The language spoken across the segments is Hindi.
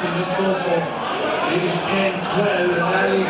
In the scoreboard, leading 10-12, and Ali.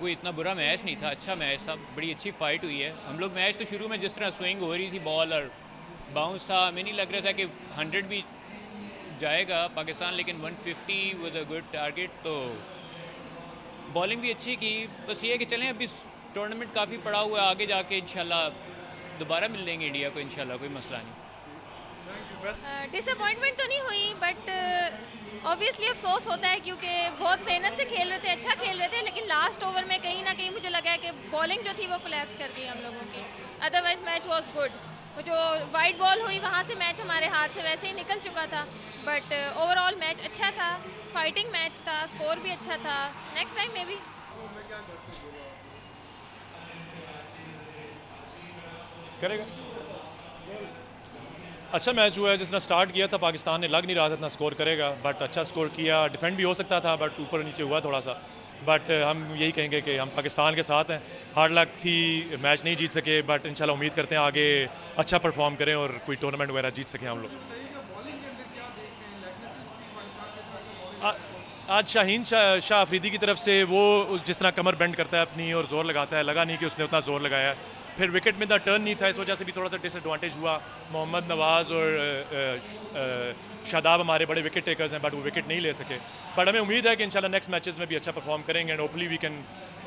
कोई इतना बुरा मैच नहीं था, अच्छा मैच था, बड़ी अच्छी फाइट हुई है। हम लोग मैच तो शुरू में जिस तरह स्विंग हो रही थी बॉल और बाउंस था, हमें नहीं लग रहा था कि 100 भी जाएगा पाकिस्तान, लेकिन 150 वाज अ गुड टारगेट। तो बॉलिंग भी अच्छी की, बस ये है कि चलें अभी टूर्नामेंट काफ़ी पड़ा हुआ है, आगे जाके इंशाल्लाह दोबारा मिल लेंगे इंडिया को इंशाल्लाह, कोई मसला नहीं। डिसअपॉइंटमेंट तो नहीं हुई, बट ऑब्वियसली अफसोस होता है क्योंकि बहुत मेहनत से खेल रहे थे, अच्छा खेल रहे थे, लेकिन लास्ट ओवर में कहीं ना कहीं मुझे लगा है कि बॉलिंग जो थी वो कोलैप्स कर गई हम लोगों की। Otherwise match was good. वो जो वाइट बॉल हुई वहाँ से मैच हमारे हाथ से वैसे ही निकल चुका था, बट ओवरऑल मैच अच्छा था, फाइटिंग मैच था, स्कोर भी अच्छा था। नेक्स्ट टाइम मे बी करेगा। अच्छा मैच हुआ है, जिसने स्टार्ट किया था पाकिस्तान ने, लग नहीं रहा था इतना स्कोर करेगा, बट अच्छा स्कोर किया। डिफेंड भी हो सकता था बट ऊपर नीचे हुआ थोड़ा सा, बट हम यही कहेंगे कि हम पाकिस्तान के साथ हैं। हार्ड लक थी, मैच नहीं जीत सके, बट इंशाल्लाह उम्मीद करते हैं आगे अच्छा परफॉर्म करें और कोई टूर्नामेंट वगैरह जीत सकें हम लोग। आज शाहीन शाह अफरीदी की तरफ से वो जिस तरह कमर बेंड करता है अपनी और ज़ोर लगाता है, लगा नहीं कि उसने उतना ज़ोर लगाया। फिर विकेट में द टर्न नहीं था, इस वजह से भी थोड़ा सा डिसएडवांटेज हुआ। मोहम्मद नवाज़ और शादाब हमारे बड़े विकेट टेकर्स हैं, बट वो विकेट नहीं ले सके। बट हमें उम्मीद है कि इंशाल्लाह नेक्स्ट मैचेस में भी अच्छा परफॉर्म करेंगे and hopefully we can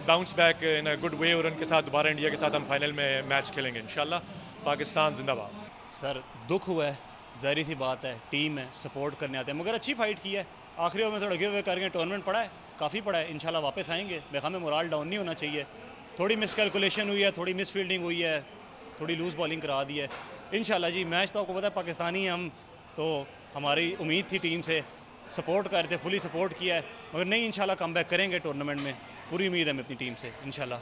bounce back in a good way और उनके साथ दोबारा इंडिया के साथ हम फाइनल में मैच खेलेंगे इंशाल्लाह। पाकिस्तान जिंदाबाद। सर दुख हुआ है, ज़ाहिर सी बात है, टीम है, सपोर्ट करने आते हैं, मगर अच्छी फाइट की है। आखिरी ओवर में थोड़ा गिव अवे करके टूर्नामेंट पड़ा है, काफ़ी पड़ा है, इंशाल्लाह वापस आएंगे। बेखा में मोराल डाउन नहीं होना चाहिए। थोड़ी मिस कैलकुलेशन हुई है, थोड़ी मिस फील्डिंग हुई है, थोड़ी लूज़ बॉलिंग करा दी है। इंशाल्लाह जी मैच तो आपको पता है पाकिस्तानी हम, तो हमारी उम्मीद थी टीम से, सपोर्ट कर रहे थे, फुली सपोर्ट किया है, मगर नहीं इंशाल्लाह कम बैक करेंगे टूर्नामेंट में, पूरी उम्मीद है अपनी टीम से इंशाल्लाह।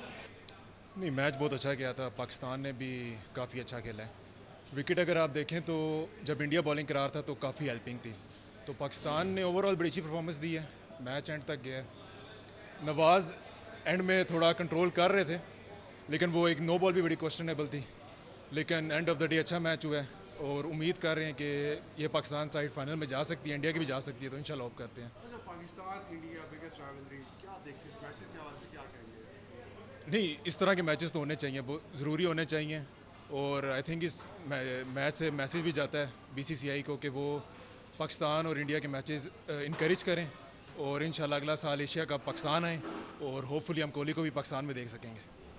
नहीं, मैच बहुत अच्छा किया था, पाकिस्तान ने भी काफ़ी अच्छा खेला है। विकेट अगर आप देखें तो जब इंडिया बॉलिंग करा रहा था तो काफ़ी हेल्पिंग थी, तो पाकिस्तान ने ओवरऑल बड़ी अच्छी परफॉर्मेंस दी है, मैच एंड तक गया है। नवाज़ एंड में थोड़ा कंट्रोल कर रहे थे, लेकिन वो एक नो बॉल भी बड़ी क्वेश्चनेबल थी, लेकिन एंड ऑफ द डे अच्छा मैच हुआ है और उम्मीद कर रहे हैं कि ये पाकिस्तान साइड फाइनल में जा सकती है, इंडिया की भी जा सकती है, तो इंशाल्लाह होप करते हैं। पाकिस्तान इंडिया बिगेस्ट राइवलरी, क्या देखते हैं इस मैच के हवाले से, क्या कहेंगे? नहीं, इस तरह के मैचेस तो होने चाहिए, ज़रूरी होने चाहिए, और आई थिंक इस मैच से मैसेज भी जाता है BCCI को कि वो पाकिस्तान और इंडिया के मैचेस इनकरेज करें और इंशाल्लाह अगला साल एशिया कप पाकिस्तान आए और होपफुली हम कोहली को भी पाकिस्तान में देख सकेंगे।